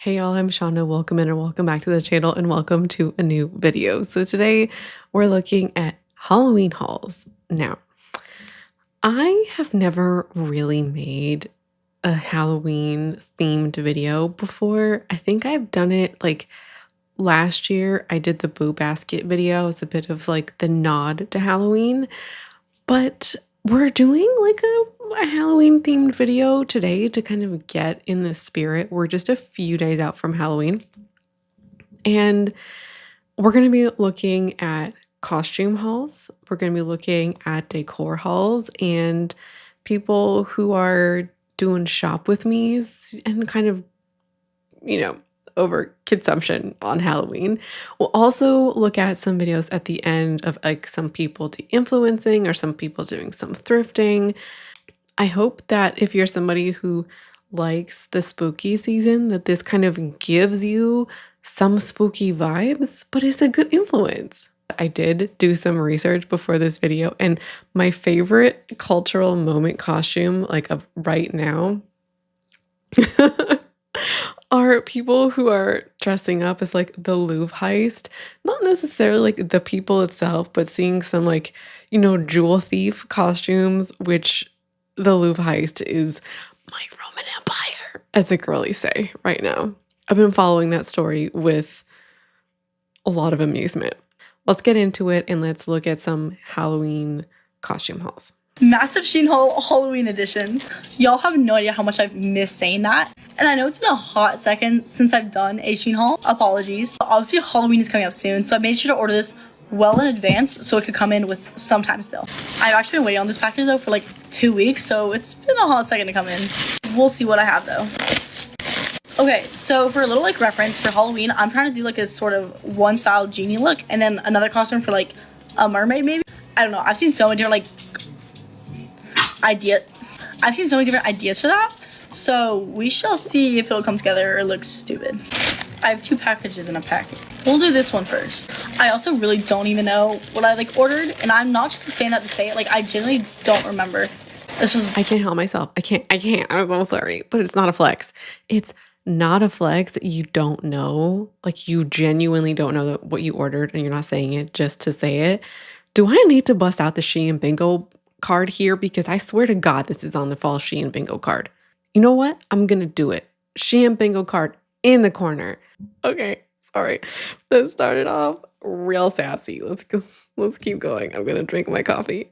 Hey y'all, I'm Shauna. Welcome in or welcome back to the channel and welcome to a new video. So today we're looking at Halloween hauls. Now, I have never really made a Halloween themed video before. I think I've done it like last year. I did the Boo Basket video. It's a bit of like the nod to Halloween, but we're doing like a Halloween themed video today to kind of get in the spirit. We're just a few days out from Halloween, and we're going to be looking at costume hauls. We're going to be looking at decor hauls and people who are doing shop with me's and kind of, over consumption on Halloween. We'll also look at some videos at the end of like some people de-influencing or some people doing some thrifting. I hope that if you're somebody who likes the spooky season, that this kind of gives you some spooky vibes, but it's a good influence. I did do some research before this video, and my favorite cultural moment costume, like of right now, are people who are dressing up as like the Louvre heist. Not necessarily like the people itself, but seeing some like, jewel thief costumes, which the Louvre heist is my Roman Empire, as the girlies say right now. I've been following that story with a lot of amusement. Let's get into it and let's look at some Halloween costume hauls. Massive Sheen haul, Halloween edition. Y'all have no idea how much I've missed saying that. And I know it's been a hot second since I've done a Sheen haul. Apologies. Obviously, Halloween is coming up soon, so I made sure to order this well in advance so it could come in with some time still. I've actually been waiting on this package though for like 2 weeks, so it's been a hot second to come in. We'll see what I have though. Okay, so for a little like reference for Halloween, I'm trying to do like a sort of one style genie look and then another costume for like a mermaid maybe. I don't know. I've seen so many different different ideas for that. So we shall see if it'll come together or look stupid. I have 2 packages in a packet. We'll do this one first. I also really don't even know what I like ordered, and I'm not just saying that to say it. Like I genuinely don't remember. I can't help myself. I can't. I'm so sorry, but it's not a flex. It's not a flex that you don't know. Like you genuinely don't know what you ordered, and you're not saying it just to say it. Do I need to bust out the Shein bingo card here? Because I swear to God, this is on the fall Shein bingo card. You know what? I'm gonna do it. Shein bingo card in the corner. Okay, sorry. That started off real sassy. Let's go. Let's keep going. I'm gonna drink my coffee.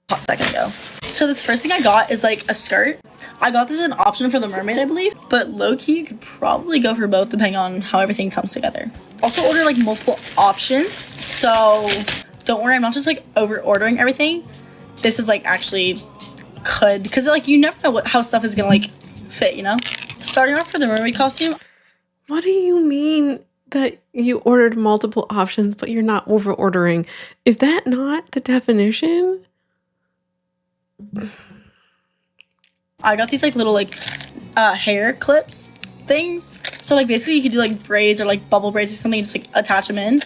Hot second ago. So this first thing I got is like a skirt. I got this as an option for the mermaid, I believe, but low-key you could probably go for both depending on how everything comes together. Also ordered like multiple options, so don't worry, I'm not just like over ordering everything. This is like actually could, because like you never know how stuff is gonna like fit, Starting off for the mermaid costume. What do you mean that you ordered multiple options but you're not over ordering? Is that not the definition? I got these like little like hair clips things. So like basically you could do like braids or like bubble braids or something, just like attach them in.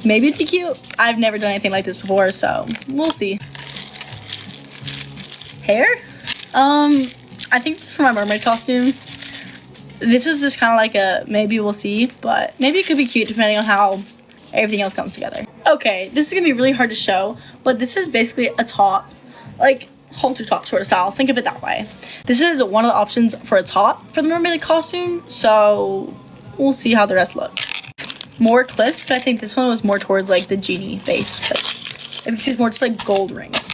Maybe it'd be cute. I've never done anything like this before, so we'll see. Hair? I think this is for my mermaid costume. This was just kind of like a maybe we'll see, but maybe it could be cute depending on how everything else comes together. Okay, this is gonna be really hard to show, but this is basically a top, like halter top sort of style. Think of it that way. This is one of the options for a top for the mermaid costume, so we'll see how the rest look. More clips, but I think this one was more towards like the genie face. It's more just like gold rings.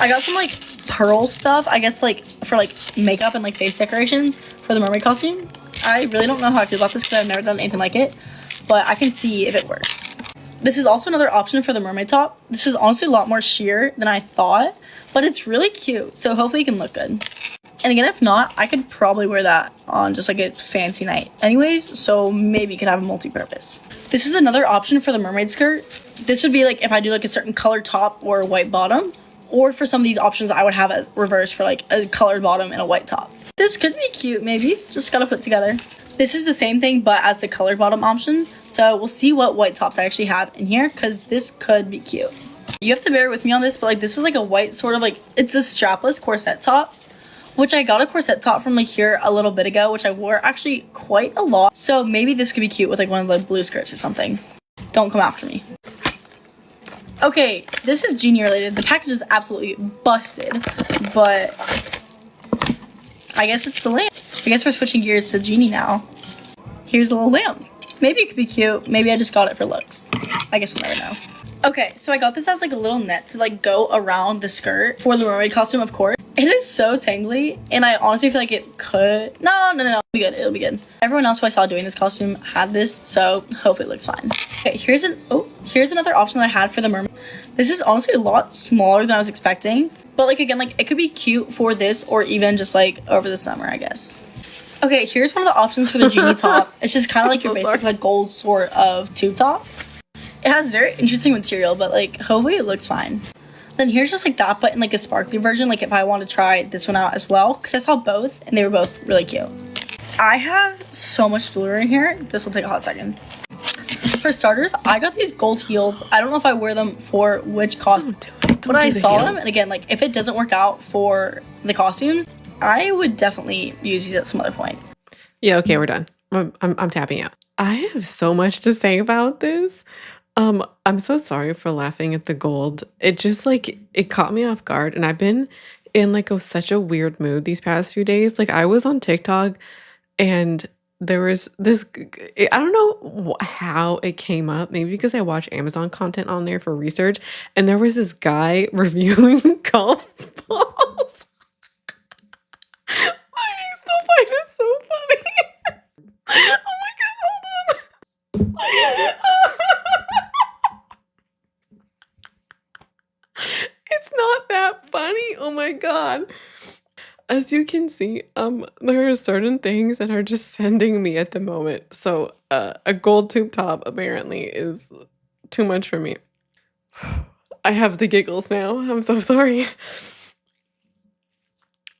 I got some like pearl stuff, I guess like for like makeup and like face decorations for the mermaid costume. I really don't know how I feel about this because I've never done anything like it, but I can see if it works. This is also another option for the mermaid top. This is honestly a lot more sheer than I thought, but it's really cute, so hopefully it can look good. And again, if not, I could probably wear that on just like a fancy night anyways, so maybe you could have a multi-purpose. This is another option for the mermaid skirt. This would be like if I do like a certain colored top or a white bottom, or for some of these options I would have a reverse for like a colored bottom and a white top. This could be cute maybe, just gotta put together. This is the same thing but as the colored bottom option, so we'll see what white tops I actually have in here because this could be cute. You have to bear with me on this, but like this is like a white sort of like, it's a strapless corset top which I got a corset top from like here a little bit ago, which I wore actually quite a lot. So maybe this could be cute with like one of the blue skirts or something. Don't come after me. Okay, this is Genie related. The package is absolutely busted, but I guess it's the lamp. I guess we're switching gears to Genie now. Here's a little lamp. Maybe it could be cute. Maybe I just got it for looks. I guess we'll never know. Okay, so I got this as like a little net to like go around the skirt for the mermaid costume, of course. It is so tangly, and I honestly feel like it could... No, it'll be good, it'll be good. Everyone else who I saw doing this costume had this, so hopefully it looks fine. Okay, here's another option that I had for the mermaid. This is honestly a lot smaller than I was expecting, but like again, like it could be cute for this or even just like over the summer, I guess. Okay, here's one of the options for the Genie top. It's just kind of like your basic like gold sort of tube top. It has very interesting material, but like hopefully it looks fine. Then here's just like that, but in like a sparkly version, like if I want to try this one out as well, because I saw both and they were both really cute. I have so much jewelry in here. This will take a hot second. For starters, I got these gold heels. I don't know if I wear them for which costume, but I saw them, and again, like if it doesn't work out for the costumes, I would definitely use these at some other point. Yeah, okay, we're done. I'm tapping out. I have so much to say about this. I'm so sorry for laughing at the gold. It just like it caught me off guard, and I've been in like such a weird mood these past few days. Like I was on TikTok and there was this, I don't know how it came up, maybe because I watch Amazon content on there for research, and there was this guy reviewing golf balls. I still find it so funny. Oh my god, hold on. It's not that funny. Oh my god. As you can see, there are certain things that are just sending me at the moment. So, a gold tube top apparently is too much for me. I have the giggles now. I'm so sorry.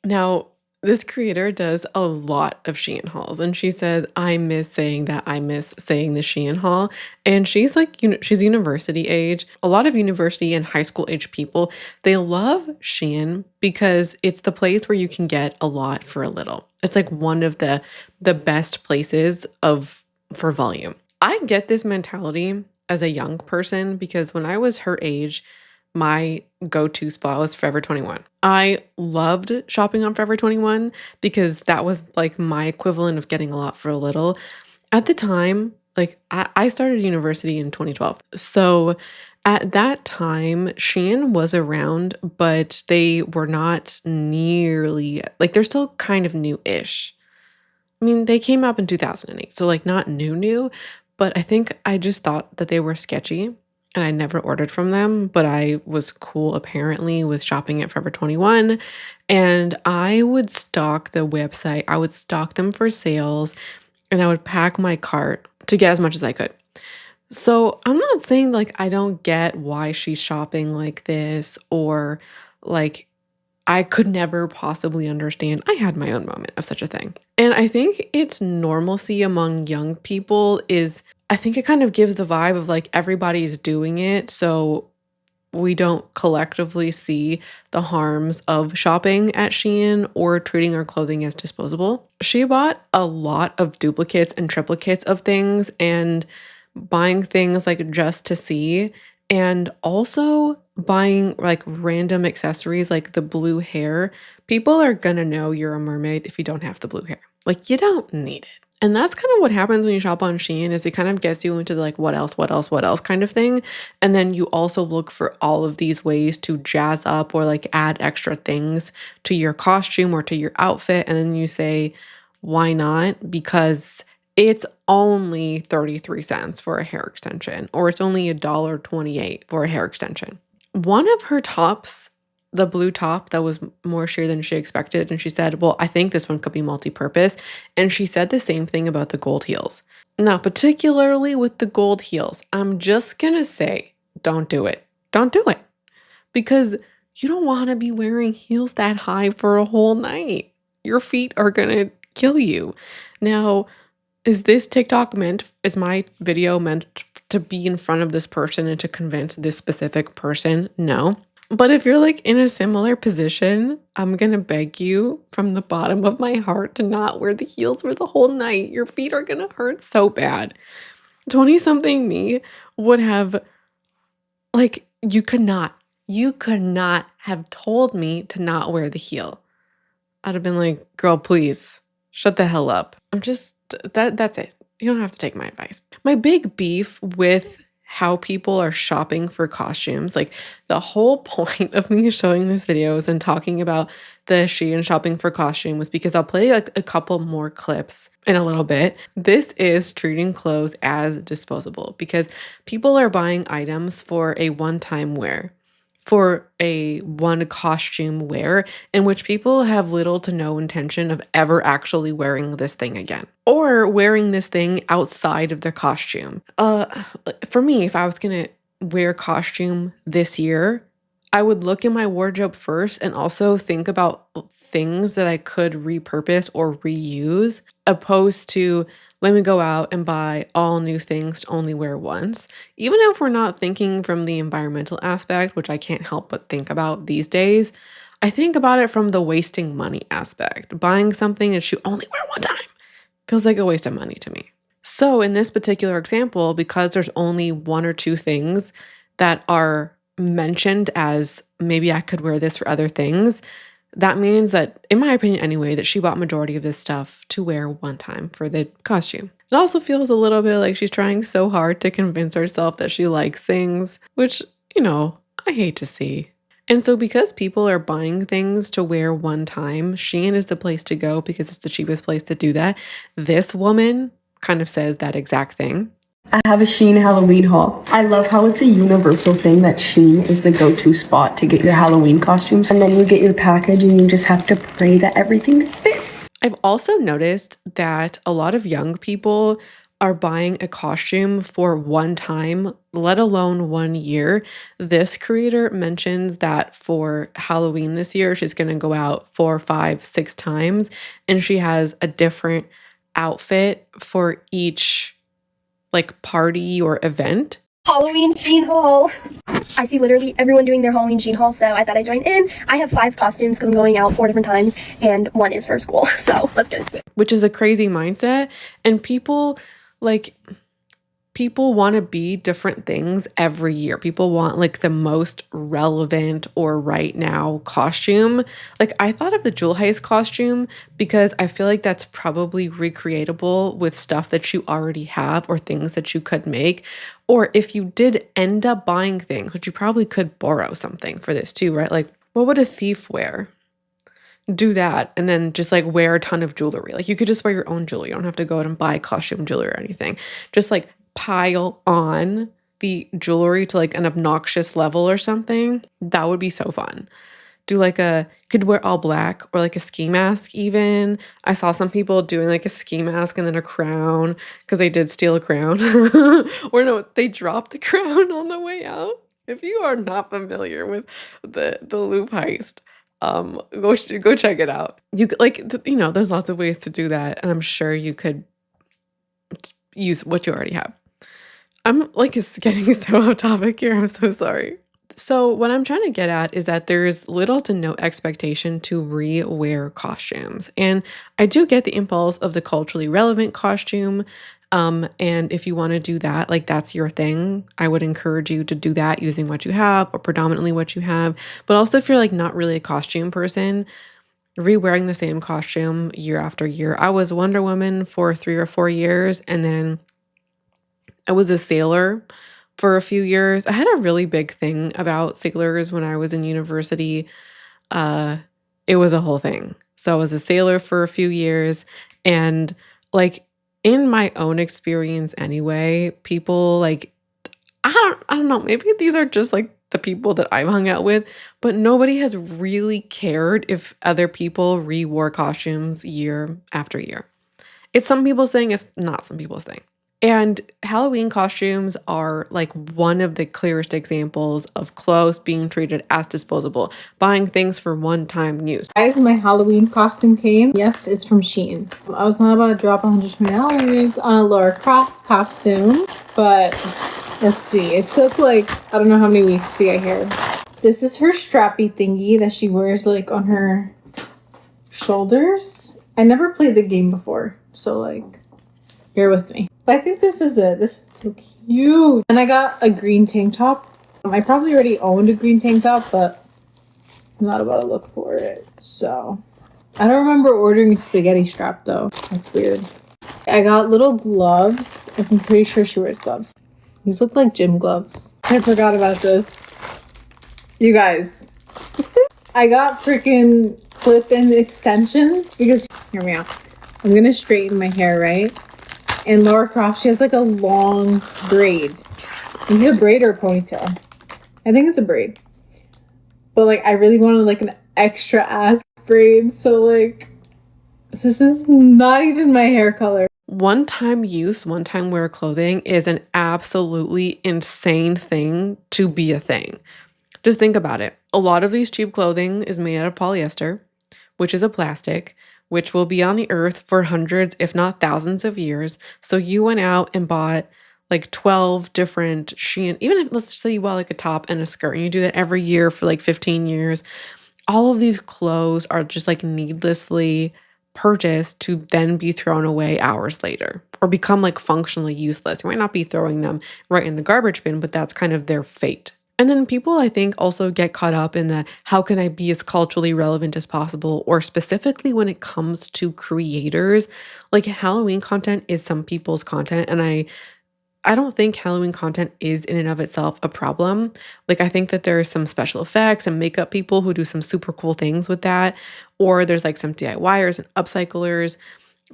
Now, this creator does a lot of Shein hauls, and she says, I miss saying that. I miss saying the Shein haul. And she's like, she's university age. A lot of university and high school age people, they love Shein because it's the place where you can get a lot for a little. It's like one of the best places for volume. I get this mentality as a young person because when I was her age, my go-to spot was Forever 21. I loved shopping on Forever 21 because that was like my equivalent of getting a lot for a little. At the time, like I started university in 2012. So at that time, Shein was around, but they were not nearly, like they're still kind of new-ish. I mean, they came up in 2008, so like not new, but I think I just thought that they were sketchy. And I never ordered from them, but I was cool apparently with shopping at Forever 21. And I would stalk the website. I would stalk them for sales, and I would pack my cart to get as much as I could. So I'm not saying like I don't get why she's shopping like this, or like I could never possibly understand. I had my own moment of such a thing. And I think it's normalcy among young people is, I think it kind of gives the vibe of like everybody's doing it, so we don't collectively see the harms of shopping at Shein or treating our clothing as disposable. She bought a lot of duplicates and triplicates of things and buying things like just to see, and also buying like random accessories like the blue hair. People are gonna know you're a mermaid if you don't have the blue hair. Like you don't need it. And that's kind of what happens when you shop on Shein is it kind of gets you into the like what else kind of thing. And then you also look for all of these ways to jazz up or like add extra things to your costume or to your outfit. And then you say, why not? Because it's only 33 cents for a hair extension, or it's only $1.28 for a hair extension. One of her tops, the blue top that was more sheer than she expected. And she said, well, I think this one could be multi-purpose. And she said the same thing about the gold heels. Now, particularly with the gold heels, I'm just going to say, don't do it. Don't do it. Because you don't want to be wearing heels that high for a whole night. Your feet are going to kill you. Now, is my video meant to be in front of this person and to convince this specific person? No. But if you're like in a similar position, I'm gonna beg you from the bottom of my heart to not wear the heels for the whole night. Your feet are gonna hurt so bad. 20 something me would have, like, you could not have told me to not wear the heel. I'd have been like, girl, please shut the hell up. That's it. You don't have to take my advice. My big beef with how people are shopping for costumes, like the whole point of me showing this videos and talking about the Shein shopping for costume was because I'll play like a couple more clips in a little bit. This is treating clothes as disposable because people are buying items for a one-time wear, for a one costume wear in which people have little to no intention of ever actually wearing this thing again or wearing this thing outside of their costume. For me, if I was going to wear costume this year, I would look in my wardrobe first and also think about things that I could repurpose or reuse, opposed to let me go out and buy all new things to only wear once. Even if we're not thinking from the environmental aspect, which I can't help but think about these days, I think about it from the wasting money aspect. Buying something that you only wear one time feels like a waste of money to me. So in this particular example, because there's only one or two things that are mentioned as maybe I could wear this for other things, that means that, in my opinion anyway, that she bought majority of this stuff to wear one time for the costume. It also feels a little bit like she's trying so hard to convince herself that she likes things, which, I hate to see. And so because people are buying things to wear one time, Shein is the place to go because it's the cheapest place to do that. This woman kind of says that exact thing. I have a Shein Halloween haul. I love how it's a universal thing that Shein is the go-to spot to get your Halloween costumes, and then you get your package and you just have to pray that everything fits. I've also noticed that a lot of young people are buying a costume for one time, let alone 1 year. This creator mentions that for Halloween this year, she's going to go out 4, 5, 6 times, and she has a different outfit for each like party or event. Halloween Shein haul. I see literally everyone doing their Halloween Shein haul, so I thought I'd join in. I have 5 costumes because I'm going out 4 different times, and 1 is for school. So let's get into it. Which is a crazy mindset. And people want to be different things every year. People want like the most relevant or right now costume. Like I thought of the Jewel Heist costume because I feel like that's probably recreatable with stuff that you already have or things that you could make. Or if you did end up buying things, which you probably could borrow something for this too, right? Like what would a thief wear? Do that and then just like wear a ton of jewelry. Like you could just wear your own jewelry. You don't have to go out and buy costume jewelry or anything. Just like pile on the jewelry to like an obnoxious level or something. That would be so fun. Do like could wear all black or like a ski mask even. I saw some people doing like a ski mask and then a crown because they did steal a crown. Or no, they dropped the crown on the way out. If you are not familiar with the loop heist, go check it out. You like, there's lots of ways to do that, and I'm sure you could use what you already have. I'm like getting so off topic here. I'm so sorry. So what I'm trying to get at is that there's little to no expectation to re-wear costumes, and I do get the impulse of the culturally relevant costume. And if you want to do that, like that's your thing, I would encourage you to do that using what you have or predominantly what you have. But also if you're like not really a costume person, re-wearing the same costume year after year. I was Wonder Woman for 3 or 4 years, and then I was a sailor for a few years. I had a really big thing about sailors when I was in university. It was a whole thing. So I was a sailor for a few years, and like in my own experience anyway, people like, I don't know, maybe these are just like the people that I've hung out with, but nobody has really cared if other people re-wore costumes year after year. It's some people's thing, it's not some people's thing. And Halloween costumes are like one of the clearest examples of clothes being treated as disposable, buying things for one-time use. Guys, my Halloween costume came. Yes, it's from Shein. I was not about to drop $120 on a Laura Croft costume, but let's see. It took like, I don't know how many weeks to get here. This is her strappy thingy that she wears like on her shoulders. I never played the game before, so like, bear with me. But I think this is it. This is so cute. And I got a green tank top. I probably already owned a green tank top, but I'm not about to look for it. So I don't remember ordering a spaghetti strap though. That's weird. I got little gloves. I'm pretty sure she wears gloves. These look like gym gloves. I forgot about this. You guys. I got freaking clip-in extensions because, hear me out. I'm gonna straighten my hair, right? And Laura Croft, she has like a long braid. Is it a braid or a ponytail? I think it's a braid. But like, I really wanted like an extra ass braid. So like, this is not even my hair color. One-time use, one-time wear clothing is an absolutely insane thing to be a thing. Just think about it. A lot of these cheap clothing is made out of polyester, which is a plastic, which will be on the earth for hundreds, if not thousands of years. So you went out and bought like 12 different Shein, even if, let's say you bought like a top and a skirt, and you do that every year for like 15 years. All of these clothes are just like needlessly purchased to then be thrown away hours later or become like functionally useless. You might not be throwing them right in the garbage bin, but that's kind of their fate. And then people, I think, also get caught up in the how can I be as culturally relevant as possible, or specifically when it comes to creators. Like Halloween content is some people's content, and I don't think Halloween content is in and of itself a problem. Like, I think that there are some special effects and makeup people who do some super cool things with that, or there's like some DIYers and upcyclers.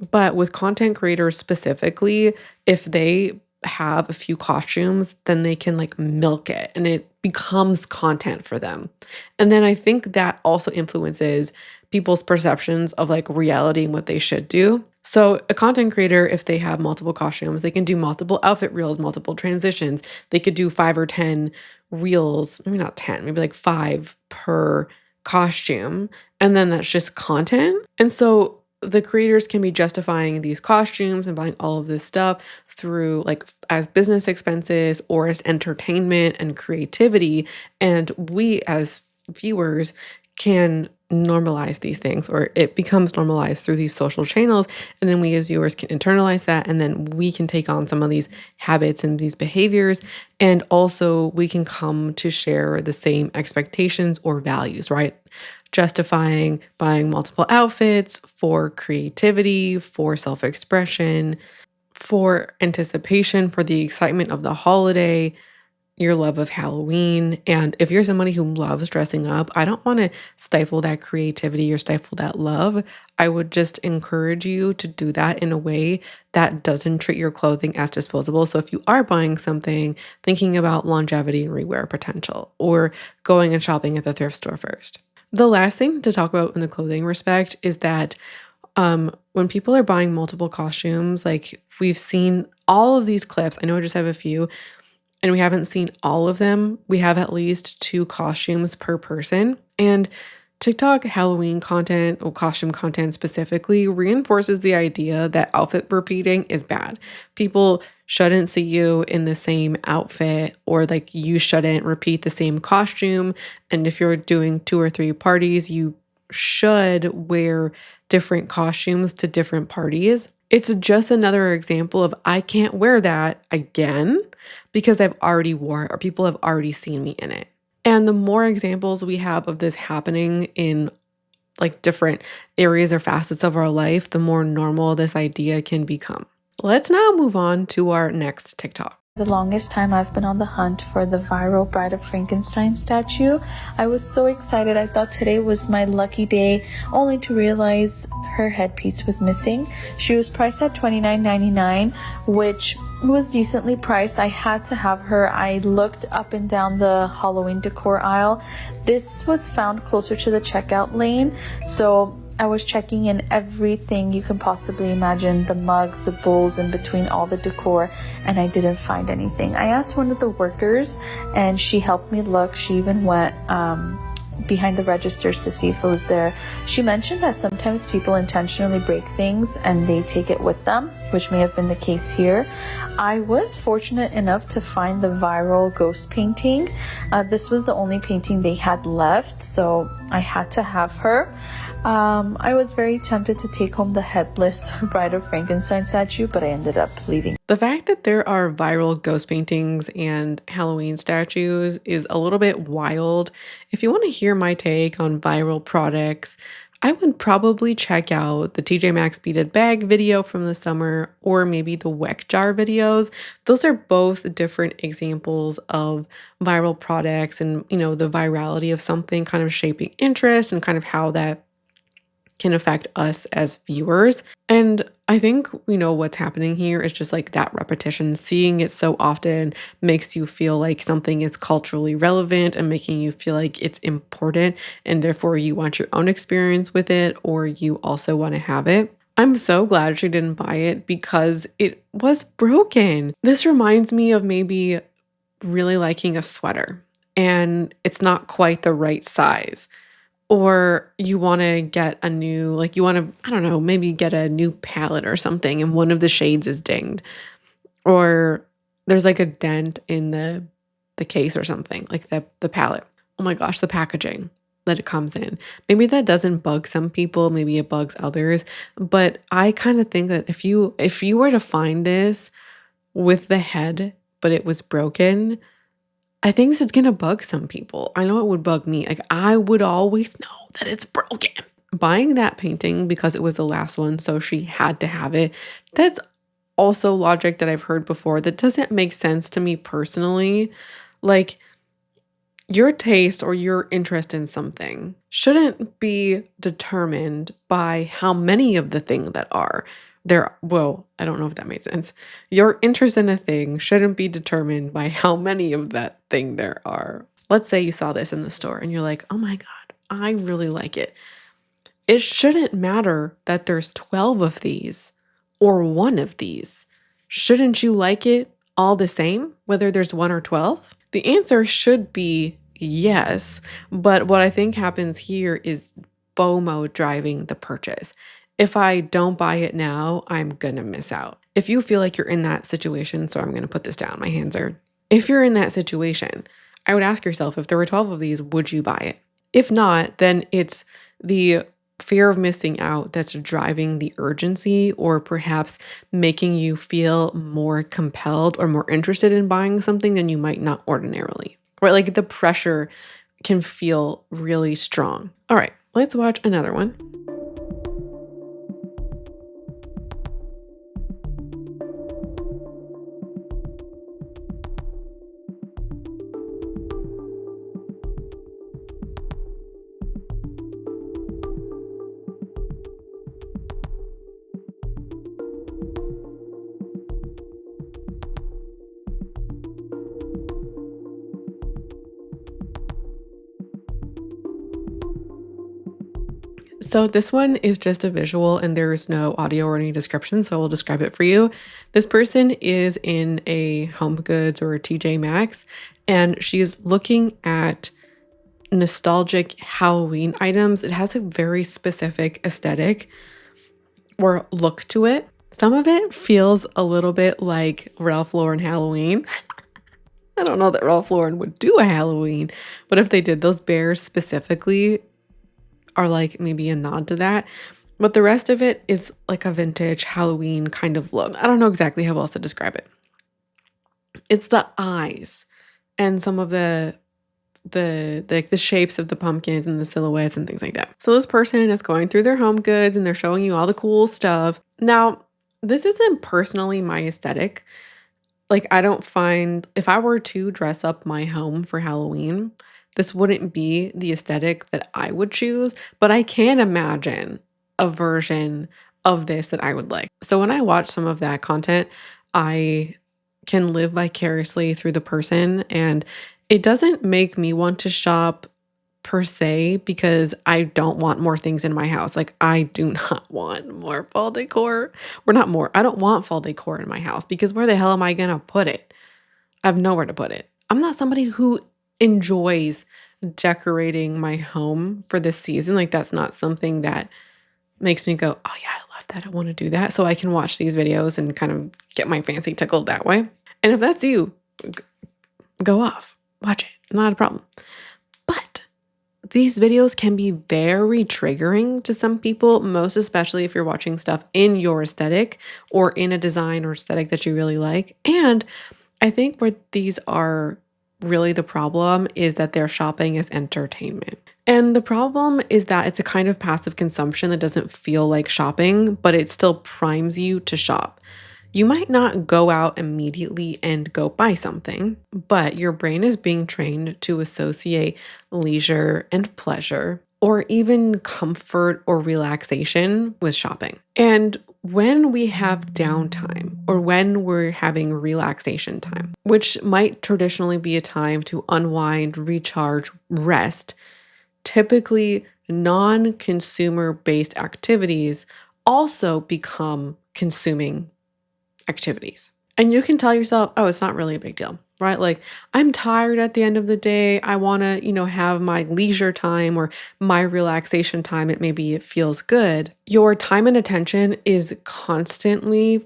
But with content creators specifically, if they have a few costumes, then they can like milk it and it becomes content for them. And then I think that also influences people's perceptions of like reality and what they should do. So a content creator, if they have multiple costumes, they can do multiple outfit reels, multiple transitions. They could do 5 or 10 reels, maybe not 10, maybe like 5 per costume. And then that's just content. And so the creators can be justifying these costumes and buying all of this stuff through like as business expenses or as entertainment and creativity. And we as viewers can normalize these things, or it becomes normalized through these social channels. And then we as viewers can internalize that. And then we can take on some of these habits and these behaviors. And also we can come to share the same expectations or values, right? Justifying buying multiple outfits for creativity, for self-expression, for anticipation, for the excitement of the holiday, your love of Halloween. And if you're somebody who loves dressing up, I don't want to stifle that creativity or stifle that love. I would just encourage you to do that in a way that doesn't treat your clothing as disposable. So if you are buying something, thinking about longevity and rewear potential, or going and shopping at the thrift store first. The last thing to talk about in the clothing respect is that when people are buying multiple costumes, like we've seen all of these clips. I know I just have a few, and we haven't seen all of them. We have at least 2 costumes per person. And TikTok Halloween content, or costume content specifically, reinforces the idea that outfit repeating is bad. People shouldn't see you in the same outfit, or like you shouldn't repeat the same costume. And if you're doing 2 or 3 parties, you should wear different costumes to different parties. It's just another example of I can't wear that again because I've already wore it or people have already seen me in it. And the more examples we have of this happening in like different areas or facets of our life, the more normal this idea can become. Let's now move on to our next TikTok. The longest time I've been on the hunt for the viral Bride of Frankenstein statue. I was so excited. I thought today was my lucky day, only to realize her headpiece was missing. She was priced at $29.99, which was decently priced. I had to have her. I looked up and down the Halloween decor aisle. This was found closer to the checkout lane, so I was checking in everything you can possibly imagine, the mugs, the bowls, in between all the decor, and I didn't find anything. I asked one of the workers and she helped me look. She even went behind the registers to see if it was there. She mentioned that sometimes people intentionally break things and they take it with them. which may have been the case here. I was fortunate enough to find the viral ghost painting. This was the only painting they had left, so I had to have her. I was very tempted to take home the headless Bride of Frankenstein statue, but I ended up leaving. The fact that there are viral ghost paintings and Halloween statues is a little bit wild. If you want to hear my take on viral products, I would probably check out the TJ Maxx beaded bag video from the summer, or maybe the Weck jar videos. Those are both different examples of viral products and, the virality of something kind of shaping interest and kind of how that can affect us as viewers. And I think, what's happening here is just like that repetition. Seeing it so often makes you feel like something is culturally relevant and making you feel like it's important, and therefore you want your own experience with it, or you also want to have it. I'm so glad she didn't buy it because it was broken. This reminds me of maybe really liking a sweater and it's not quite the right size. Or you want to get a new, I don't know, maybe get a new palette or something and one of the shades is dinged. Or there's like a dent in the case or something, like the palette. Oh my gosh, the packaging that it comes in. Maybe that doesn't bug some people, maybe it bugs others. But I kind of think that if you were to find this with the head, but it was broken, I think this is going to bug some people. I know it would bug me. Like, I would always know that it's broken. Buying that painting because it was the last one, so she had to have it, that's also logic that I've heard before that doesn't make sense to me personally. Like, your taste or your interest in something shouldn't be determined by how many of the thing that are there. Well, I don't know if that made sense. Your interest in a thing shouldn't be determined by how many of that thing there are. Let's say you saw this in the store and you're like, oh my God, I really like it. It shouldn't matter that there's 12 of these or one of these. Shouldn't you like it all the same, whether there's 1 or 12? The answer should be yes, but what I think happens here is FOMO driving the purchase. If I don't buy it now, I'm gonna miss out. If you feel like you're in that situation, so I'm gonna put this down, my hands are. If you're in that situation, I would ask yourself, if there were 12 of these, would you buy it? If not, then it's the fear of missing out that's driving the urgency, or perhaps making you feel more compelled or more interested in buying something than you might not ordinarily. Right? Like the pressure can feel really strong. All right, let's watch another one. So this one is just a visual and there is no audio or any description, so I will describe it for you. This person is in a Home Goods or a TJ Maxx, and she is looking at nostalgic Halloween items. It has a very specific aesthetic or look to it. Some of it feels a little bit like Ralph Lauren Halloween. I don't know that Ralph Lauren would do a Halloween, but if they did, those bears specifically are like maybe a nod to that. But the rest of it is like a vintage Halloween kind of look. I don't know exactly how else to describe it. It's the eyes and some of the shapes of the pumpkins and the silhouettes and things like that. So this person is going through their Home Goods and they're showing you all the cool stuff. Now, this isn't personally my aesthetic. Like, I don't find, if I were to dress up my home for Halloween, this wouldn't be the aesthetic that I would choose, but I can imagine a version of this that I would like. So when I watch some of that content, I can live vicariously through the person, and it doesn't make me want to shop per se because I don't want more things in my house. Like, I do not want more fall decor. Or not more. I don't want fall decor in my house because where the hell am I going to put it? I have nowhere to put it. I'm not somebody who enjoys decorating my home for this season. Like, that's not something that makes me go, oh yeah, I love that. I want to do that. So I can watch these videos and kind of get my fancy tickled that way. And if that's you, go off, watch it, not a problem. But these videos can be very triggering to some people, most especially if you're watching stuff in your aesthetic or in a design or aesthetic that you really like. And I think where these are really the problem is that they're shopping as entertainment. And the problem is that it's a kind of passive consumption that doesn't feel like shopping, but it still primes you to shop. You might not go out immediately and go buy something, but your brain is being trained to associate leisure and pleasure, or even comfort or relaxation with shopping. And when we have downtime or when we're having relaxation time, which might traditionally be a time to unwind, recharge, rest, typically non-consumer based activities also become consuming activities. And you can tell yourself, oh, it's not really a big deal, right? Like, I'm tired at the end of the day. I want to, have my leisure time or my relaxation time. Maybe it feels good. Your time and attention is constantly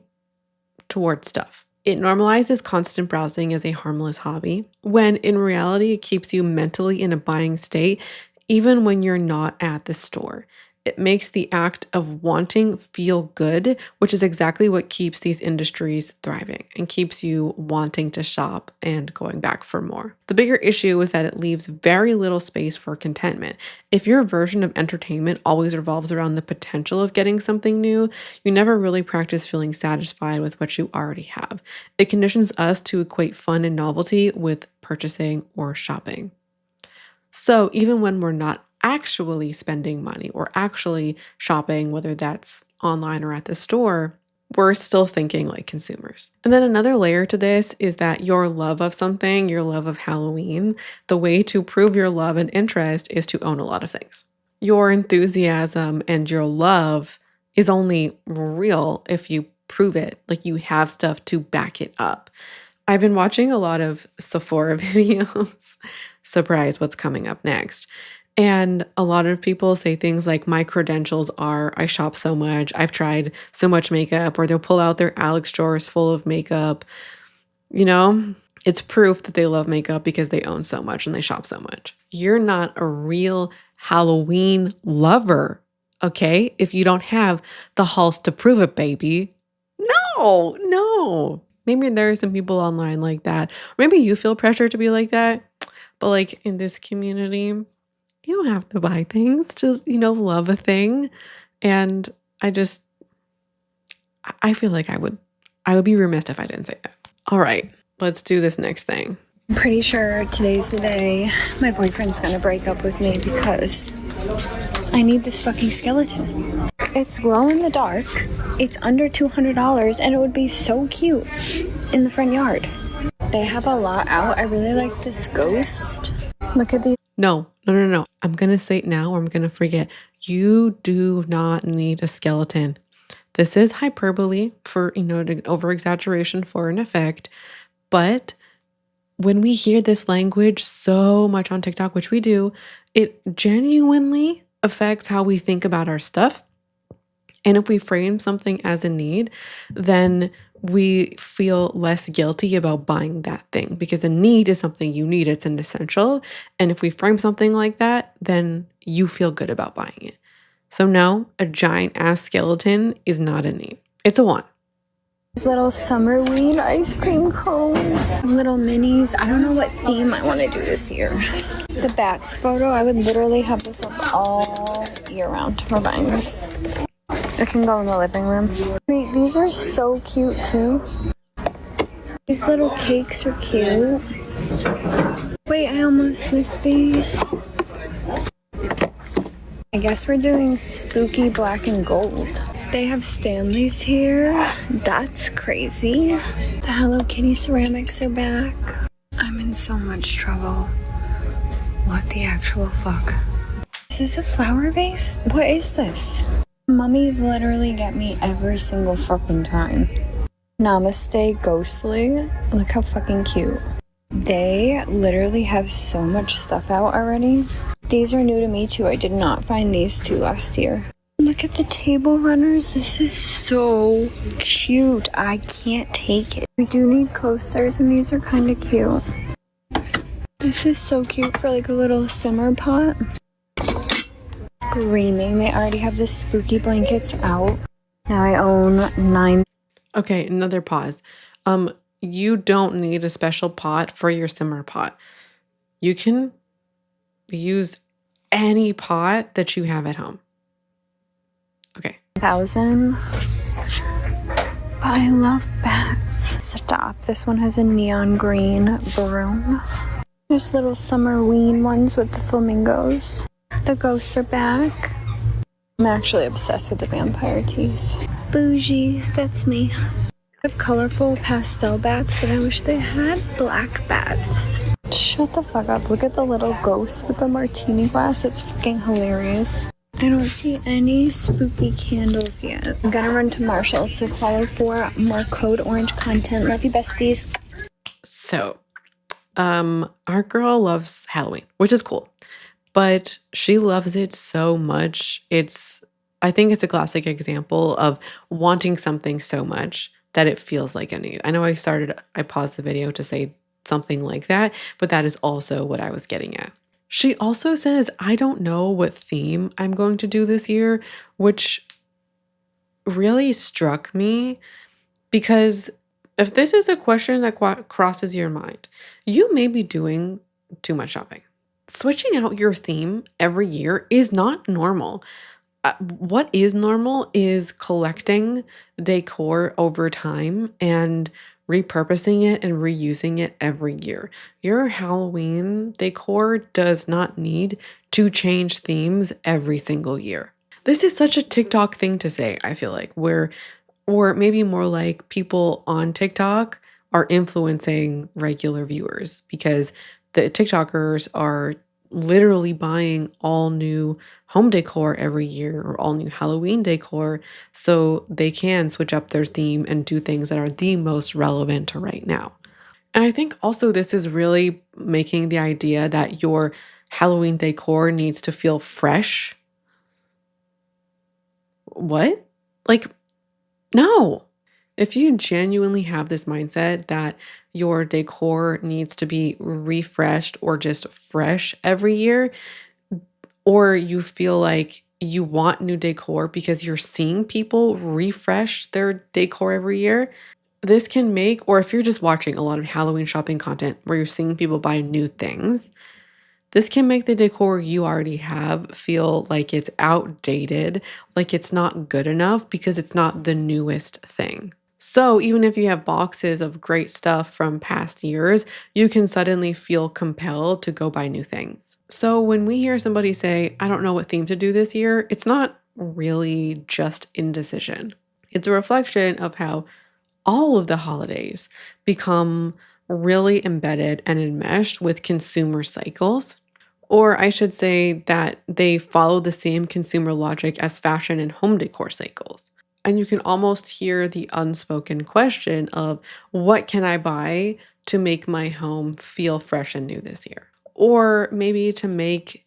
towards stuff. It normalizes constant browsing as a harmless hobby, when in reality, it keeps you mentally in a buying state, even when you're not at the store. It makes the act of wanting feel good, which is exactly what keeps these industries thriving and keeps you wanting to shop and going back for more. The bigger issue is that it leaves very little space for contentment. If your version of entertainment always revolves around the potential of getting something new, you never really practice feeling satisfied with what you already have. It conditions us to equate fun and novelty with purchasing or shopping. So even when we're not actually spending money or actually shopping, whether that's online or at the store, we're still thinking like consumers. And then another layer to this is that your love of something, your love of Halloween, the way to prove your love and interest is to own a lot of things. Your enthusiasm and your love is only real if you prove it, like you have stuff to back it up. I've been watching a lot of Sephora videos. Surprise, what's coming up next? And a lot of people say things like, my credentials are, I shop so much, I've tried so much makeup, or they'll pull out their Alex drawers full of makeup. It's proof that they love makeup because they own so much and they shop so much. You're not a real Halloween lover, okay? If you don't have the hauls to prove it, baby. No. Maybe there are some people online like that. Maybe you feel pressure to be like that. But like in this community, you don't have to buy things to, love a thing. And I feel like I would be remiss if I didn't say that. All right, let's do this next thing. I'm pretty sure today's the day my boyfriend's gonna break up with me because I need this fucking skeleton. It's glow in the dark, it's under $200, and it would be so cute in the front yard. They have a lot out. I really like this ghost. Look at these. No. I'm going to say it now or I'm going to forget. You do not need a skeleton. This is hyperbole for, an over-exaggeration for an effect. But when we hear this language so much on TikTok, which we do, it genuinely affects how we think about our stuff. And if we frame something as a need, then we feel less guilty about buying that thing because a need is something you need. It's an essential. And if we frame something like that, then you feel good about buying it. So no, a giant ass skeleton is not a need. It's a want. These little summerweed ice cream cones, little minis. I don't know what theme I want to do this year. The bats photo, I would literally have this up all year round. We're buying this. It can go in the living room. Wait, these are so cute too. These little cakes are cute. Wait, I almost missed these. I guess we're doing spooky black and gold. They have Stanleys here. That's crazy. The Hello Kitty ceramics are back. I'm in so much trouble. What the actual fuck? Is this a flower vase? What is this? Mummies literally get me every single fucking time. Namaste Ghostly. Look how fucking cute. They literally have so much stuff out already. These are new to me too. I did not find these two last year. Look at the table runners. This is so cute. I can't take it. We do need coasters, and these are kind of cute. This is so cute for like a little summer pot. Screaming. They already have the spooky blankets out. Now I own 9. Okay, another pause. You don't need a special pot for your simmer pot. You can use any pot that you have at home. Okay. 1,000. But I love bats. Stop. This one has a neon green broom. There's little summerween ones with the flamingos. The ghosts are back. I'm actually obsessed with the vampire teeth. Bougie, that's me. I have colorful pastel bats, but I wish they had black bats. Shut the fuck up. Look at the little ghost with the martini glass. It's freaking hilarious. I don't see any spooky candles yet. I'm gonna run to Marshall's, so follow for more Code Orange content. Love you, besties. So, our girl loves Halloween, which is cool, but she loves it so much. I think it's a classic example of wanting something so much that it feels like a need. I know I paused the video to say something like that, but that is also what I was getting at. She also says, I don't know what theme I'm going to do this year, which really struck me because if this is a question that crosses your mind, you may be doing too much shopping. Switching out your theme every year is not normal. What is normal is collecting decor over time and repurposing it and reusing it every year. Your Halloween decor does not need to change themes every single year. This is such a TikTok thing to say, I feel like, or maybe more like people on TikTok are influencing regular viewers because the TikTokers are literally buying all new home decor every year or all new Halloween decor so they can switch up their theme and do things that are the most relevant to right now. And I think also this is really making the idea that your Halloween decor needs to feel fresh. What? Like, no. If you genuinely have this mindset that your decor needs to be refreshed or just fresh every year, or you feel like you want new decor because you're seeing people refresh their decor every year, this can make, or if you're just watching a lot of Halloween shopping content where you're seeing people buy new things, this can make the decor you already have feel like it's outdated, like it's not good enough because it's not the newest thing. So even if you have boxes of great stuff from past years, you can suddenly feel compelled to go buy new things. So when we hear somebody say, I don't know what theme to do this year, it's not really just indecision. It's a reflection of how all of the holidays become really embedded and enmeshed with consumer cycles. Or I should say that they follow the same consumer logic as fashion and home decor cycles. And you can almost hear the unspoken question of what can I buy to make my home feel fresh and new this year? Or maybe to make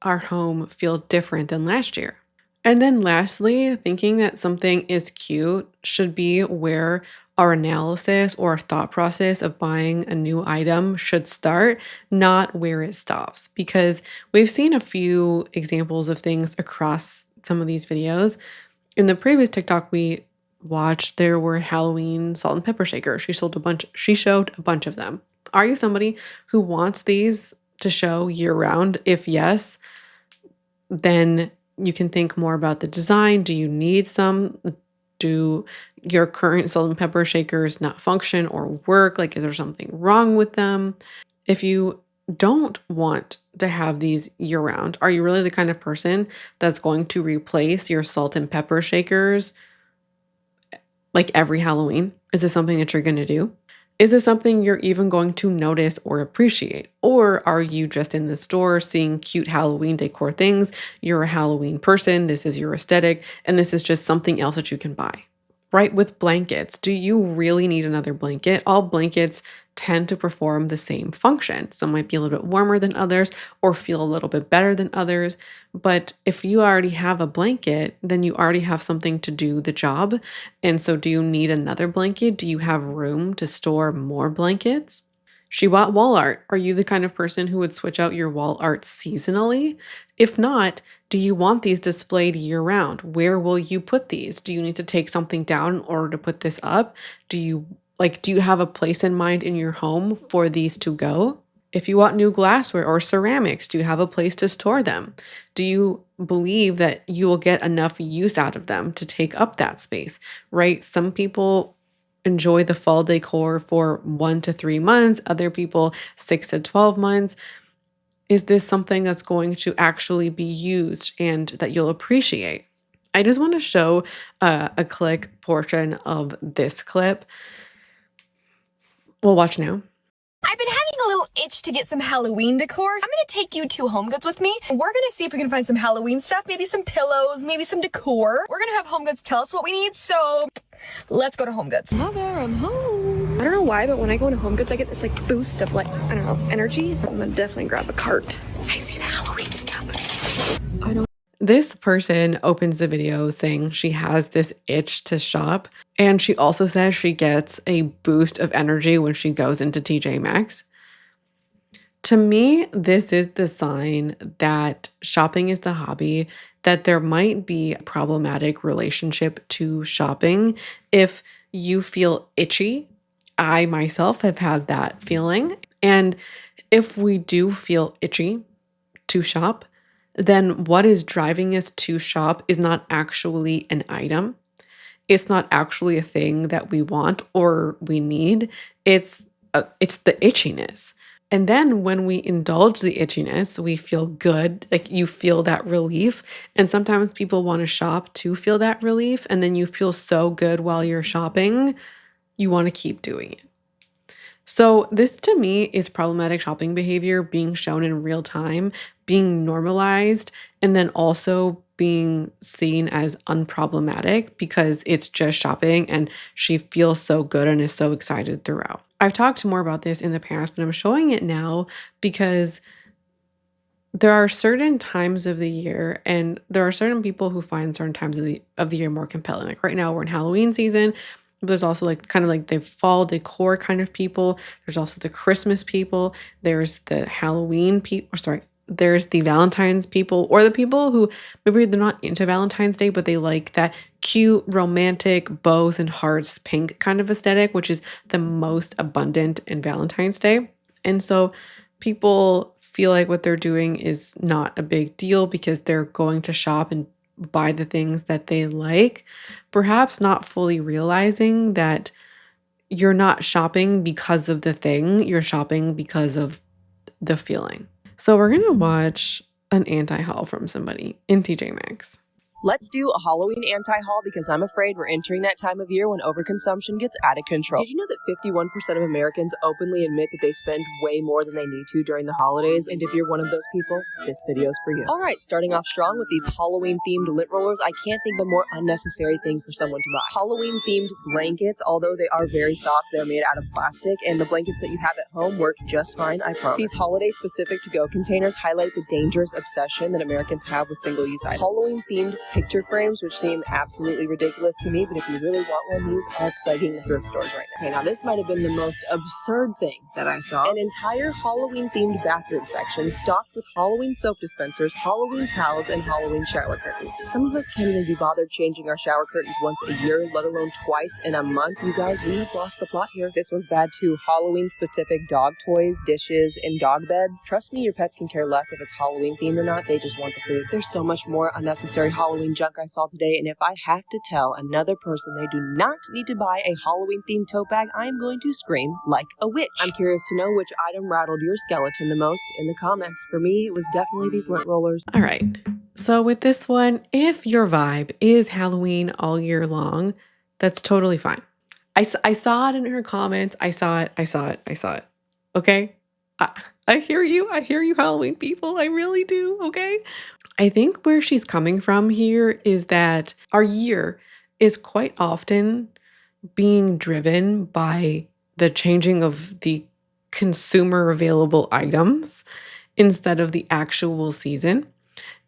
our home feel different than last year. And then lastly, thinking that something is cute should be where our analysis or thought process of buying a new item should start, not where it stops. Because we've seen a few examples of things across some of these videos. In the previous TikTok we watched, there were Halloween salt and pepper shakers. She showed a bunch of them. Are you somebody who wants these to show year round? If yes, then you can think more about the design. Do you need some? Do your current salt and pepper shakers not function or work? Like, is there something wrong with them? If you don't want to have these year round, are you really the kind of person that's going to replace your salt and pepper shakers like every Halloween? Is this something that you're going to do? Is this something you're even going to notice or appreciate? Or are you just in the store seeing cute Halloween decor things? You're a Halloween person, this is your aesthetic, and this is just something else that you can buy. right? With blankets, do you really need another blanket? All blankets tend to perform the same function. Some might be a little bit warmer than others or feel a little bit better than others. But if you already have a blanket, then you already have something to do the job. And so, do you need another blanket? Do you have room to store more blankets? She bought wall art. Are you the kind of person who would switch out your wall art seasonally? If not, do you want these displayed year round? Where will you put these? Do you need to take something down in order to put this up? Do you have a place in mind in your home for these to go? If you want new glassware or ceramics, do you have a place to store them? Do you believe that you will get enough use out of them to take up that space, right? Some people enjoy the fall decor for 1 to 3 months, other people 6 to 12 months. Is this something that's going to actually be used and that you'll appreciate? I just want to show a click portion of this clip. We'll watch now. I've been having a little itch to get some Halloween decor. I'm gonna take you to Home Goods with me. We're gonna see if we can find some Halloween stuff, maybe some pillows, maybe some decor. We're gonna have Home Goods tell us what we need, so let's go to Home Goods. Mother, I'm home. I don't know why, but when I go into Home Goods, I get this like boost of like, I don't know, energy. I'm gonna definitely grab a cart. I see the Halloween stuff. This person opens the video saying she has this itch to shop, and she also says she gets a boost of energy when she goes into TJ Maxx. To me, this is the sign that shopping is the hobby, that there might be a problematic relationship to shopping if you feel itchy. I myself have had that feeling. And if we do feel itchy to shop, then what is driving us to shop is not actually an item. It's not actually a thing that we want or we need. It's the itchiness. And then when we indulge the itchiness, we feel good, like you feel that relief. And sometimes people want to shop to feel that relief. And then you feel so good while you're shopping, you want to keep doing it. So this to me is problematic shopping behavior being shown in real time, being normalized, and then also being seen as unproblematic because it's just shopping and she feels so good and is so excited throughout. I've talked more about this in the past, but I'm showing it now because there are certain times of the year and there are certain people who find certain times of the year more compelling. Like right now we're in Halloween season. There's also like kind of like the fall decor kind of people. There's also the Christmas people. There's the Halloween people. There's the Valentine's people, or the people who maybe they're not into Valentine's Day, but they like that cute, romantic bows and hearts pink kind of aesthetic, which is the most abundant in Valentine's Day. And so people feel like what they're doing is not a big deal because they're going to shop and buy the things that they like, perhaps not fully realizing that you're not shopping because of the thing, you're shopping because of the feeling. So we're going to watch an anti-haul from somebody in TJ Maxx. Let's do a Halloween anti-haul because I'm afraid we're entering that time of year when overconsumption gets out of control. Did you know that 51% of Americans openly admit that they spend way more than they need to during the holidays? And if you're one of those people, this video's for you. All right, starting off strong with these Halloween-themed lint rollers, I can't think of a more unnecessary thing for someone to buy. Halloween-themed blankets, although they are very soft, they're made out of plastic, and the blankets that you have at home work just fine, I promise. These holiday-specific to-go containers highlight the dangerous obsession that Americans have with single-use items. Halloween-themed picture frames, which seem absolutely ridiculous to me, but if you really want one, these are plaguing the thrift stores right now. Okay, now this might have been the most absurd thing that I saw. An entire Halloween-themed bathroom section stocked with Halloween soap dispensers, Halloween towels, and Halloween shower curtains. Some of us can't even be bothered changing our shower curtains once a year, let alone twice in a month. You guys, we've lost the plot here. This one's bad too. Halloween-specific dog toys, dishes, and dog beds. Trust me, your pets can care less if it's Halloween-themed or not. They just want the food. There's so much more unnecessary Halloween junk I saw today, and if I have to tell another person they do not need to buy a Halloween-themed tote bag, I am going to scream like a witch. I'm curious to know which item rattled your skeleton the most in the comments. For me, it was definitely these lint rollers. All right. So with this one, if your vibe is Halloween all year long, that's totally fine. I saw it in her comments. I saw it. Okay? I hear you. I hear you, Halloween people. I really do. Okay? I think where she's coming from here is that our year is quite often being driven by the changing of the consumer available items instead of the actual season.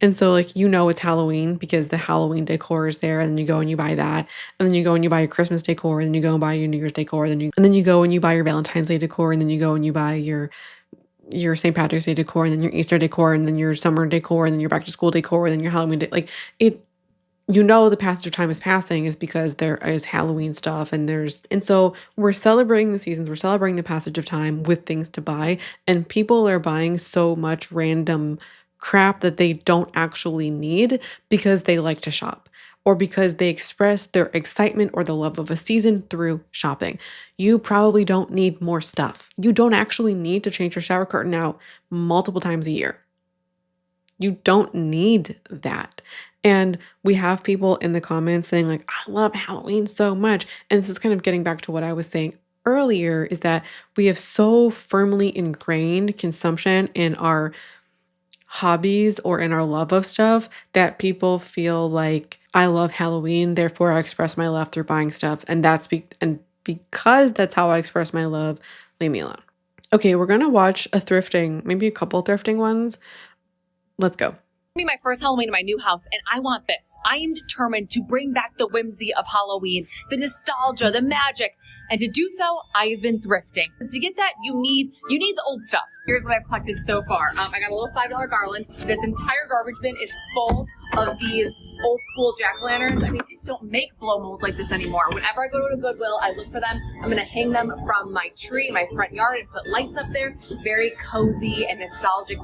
And so, like, it's Halloween because the Halloween decor is there, and then you go and you buy that, and then you go and you buy your Christmas decor, and then you go and buy your New Year's decor, and then you go and you buy your Valentine's Day decor, and then you go and you buy your St. Patrick's Day decor, and then your Easter decor, and then your summer decor, and then your back to school decor, and then your Halloween like it. The passage of time is passing is because there is Halloween stuff, and so we're celebrating the seasons, we're celebrating the passage of time with things to buy, and people are buying so much random crap that they don't actually need because they like to shop or because they express their excitement or the love of a season through shopping. You probably don't need more stuff. You don't actually need to change your shower curtain out multiple times a year. You don't need that. And we have people in the comments saying like, I love Halloween so much. And this is kind of getting back to what I was saying earlier, is that we have so firmly ingrained consumption in our hobbies or in our love of stuff that people feel like, I love Halloween, therefore I express my love through buying stuff. And because that's how I express my love, leave me alone. Okay, we're gonna watch maybe a couple thrifting ones. Let's go. Be my first Halloween in my new house, and I want this. I am determined to bring back the whimsy of Halloween, the nostalgia, the magic, and to do so, I have been thrifting. To get that, you need the old stuff. Here's what I've collected so far. I got a little $5 garland. This entire garbage bin is full of these old school jack-o'-lanterns. I mean, they just don't make blow molds like this anymore. Whenever I go to a Goodwill, I look for them. I'm gonna hang them from my tree in my front yard and put lights up there. Very cozy and nostalgic.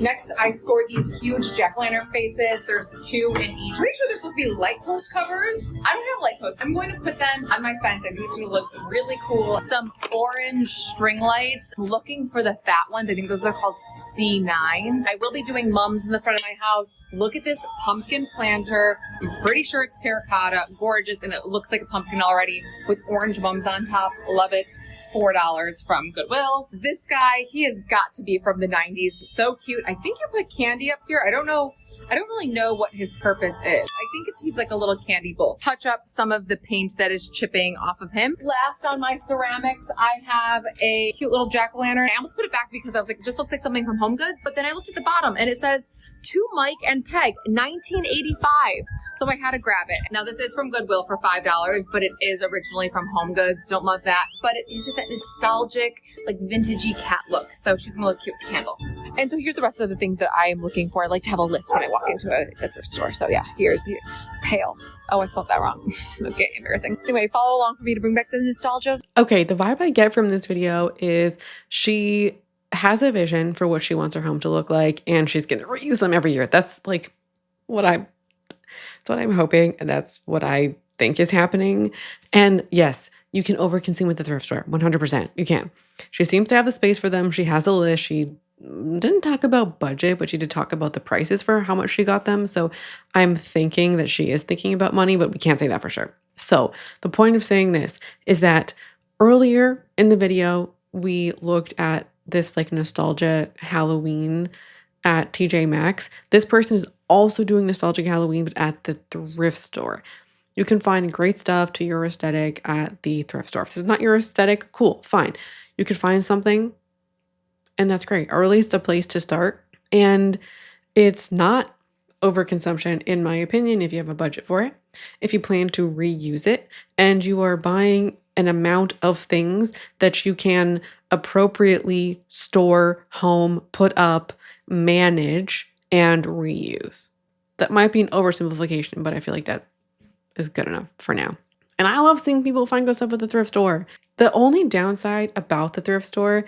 Next, I scored these huge jack-o'-lantern faces. There's 2 in each. Pretty sure they're supposed to be light post covers. I don't have light posts. I'm going to put them on my fence. I think it's going to look really cool. Some orange string lights. I'm looking for the fat ones. I think those are called C9s. I will be doing mums in the front of my house. Look at this pumpkin planter. I'm pretty sure it's terracotta. Gorgeous, and it looks like a pumpkin already with orange mums on top. Love it. $4 from Goodwill. This guy, he has got to be from the 90s. So cute. I think you put candy up here. I don't really know what his purpose is. I think he's like a little candy bowl. Touch up some of the paint that is chipping off of him. Last on my ceramics, I have a cute little jack-o'-lantern. I almost put it back because I was like, it just looks like something from Home Goods. But then I looked at the bottom and it says, to Mike and Peg, 1985. So I had to grab it. Now this is from Goodwill for $5, but it is originally from Home Goods. Don't love that. But it's just that nostalgic, like vintagey cat look. So she's gonna look cute with the candle. And so here's the rest of the things that I am looking for. I like to have a list when I walk into a thrift store. So yeah, here's the pale. Oh, I spelled that wrong. Okay, embarrassing. Anyway, follow along for me to bring back the nostalgia. Okay, the vibe I get from this video is she has a vision for what she wants her home to look like, and she's gonna reuse them every year. That's like that's what I'm hoping, and that's what I think is happening. And yes, you can overconsume at the thrift store, 100%. You can. She seems to have the space for them. She has a list. She didn't talk about budget, but she did talk about the prices for how much she got them. So I'm thinking that she is thinking about money, but we can't say that for sure. So the point of saying this is that earlier in the video, we looked at this like nostalgia Halloween at TJ Maxx. This person is also doing nostalgic Halloween, but at the thrift store. You can find great stuff to your aesthetic at the thrift store. If this is not your aesthetic, cool, fine. You could find something, and that's great, or at least a place to start. And it's not overconsumption, in my opinion, if you have a budget for it, if you plan to reuse it, and you are buying an amount of things that you can appropriately store, home, put up, manage, and reuse. That might be an oversimplification, but I feel like that is good enough for now. And I love seeing people find good stuff at the thrift store. The only downside about the thrift store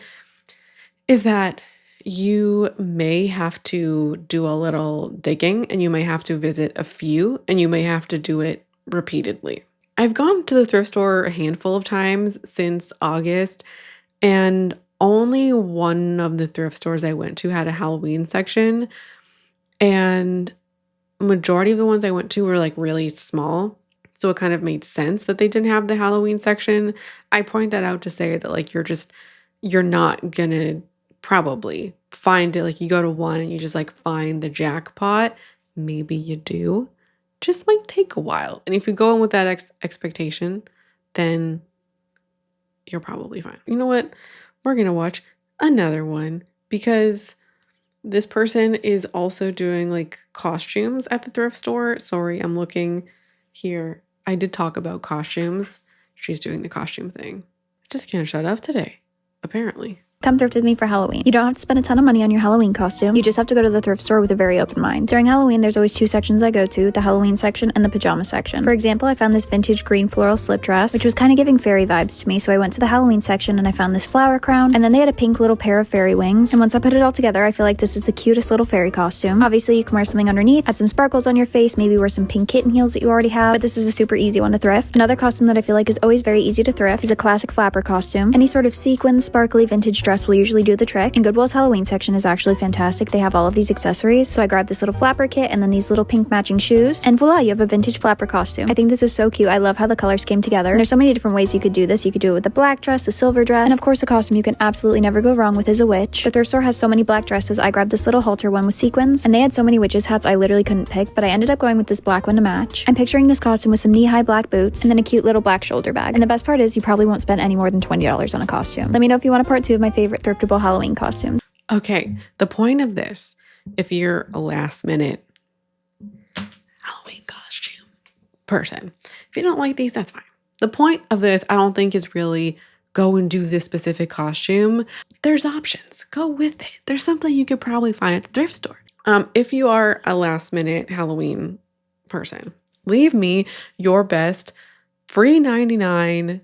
is that you may have to do a little digging, and you may have to visit a few, and you may have to do it repeatedly. I've gone to the thrift store a handful of times since August, and only one of the thrift stores I went to had a Halloween section, and majority of the ones I went to were like really small. So it kind of made sense that they didn't have the Halloween section. I point that out to say that like you're not gonna probably find it. Like you go to one and you just like find the jackpot. Maybe you do. just might take a while. And if you go in with that expectation, then you're probably fine. You know what? We're going to watch another one because this person is also doing like costumes at the thrift store. Sorry, I'm looking here. I did talk about costumes. She's doing the costume thing. I just can't shut up today, apparently. Come thrift with me for Halloween. You don't have to spend a ton of money on your Halloween costume. You just have to go to the thrift store with a very open mind. During Halloween, there's always two sections I go to, the Halloween section and the pajama section. For example, I found this vintage green floral slip dress, which was kind of giving fairy vibes to me, so I went to the Halloween section and I found this flower crown, and then they had a pink little pair of fairy wings. And once I put it all together, I feel like this is the cutest little fairy costume. Obviously, you can wear something underneath, add some sparkles on your face, maybe wear some pink kitten heels that you already have, but this is a super easy one to thrift. Another costume that I feel like is always very easy to thrift is a classic flapper costume. Any sort of sequin, sparkly vintage dress will usually do the trick. And Goodwill's Halloween section is actually fantastic. They have all of these accessories. So I grabbed this little flapper kit and then these little pink matching shoes. And voila, you have a vintage flapper costume. I think this is so cute. I love how the colors came together. And there's so many different ways you could do this. You could do it with the black dress, the silver dress, and of course a costume you can absolutely never go wrong with is a witch. The thrift store has so many black dresses. I grabbed this little halter one with sequins, and they had so many witches hats I literally couldn't pick, but I ended up going with this black one to match. I'm picturing this costume with some knee-high black boots and then a cute little black shoulder bag. And the best part is you probably won't spend any more than $20 on a costume. Let me know if you want a part 2 of my favorite thriftable Halloween costume. Okay, the point of this, if you're a last minute Halloween costume person, if you don't like these, that's fine. The point of this, I don't think, is really go and do this specific costume. There's options. Go with it. There's something you could probably find at the thrift store. If you are a last minute Halloween person, leave me your best free 99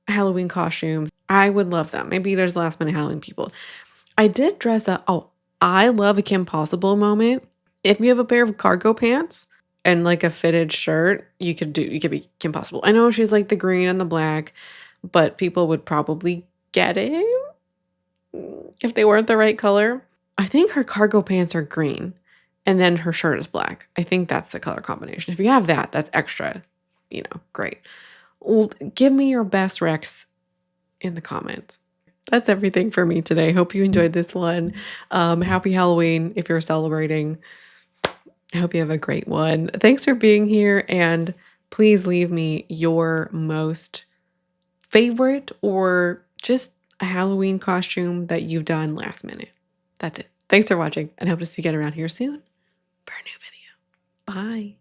Halloween costumes. I would love them. Maybe there's last minute Halloween people. I did dress up. Oh, I love a Kim Possible moment. If you have a pair of cargo pants and like a fitted shirt, you could be Kim Possible. I know she's like the green and the black, but people would probably get it if they weren't the right color. I think her cargo pants are green and then her shirt is black. I think that's the color combination. If you have that, that's extra, great. Well, give me your best Rex in the comments. That's everything for me today. Hope you enjoyed this one. Happy Halloween if you're celebrating. I hope you have a great one. Thanks for being here, and please leave me your most favorite or just a Halloween costume that you've done last minute. That's it. Thanks for watching, and hope to see you again around here soon for a new video. Bye.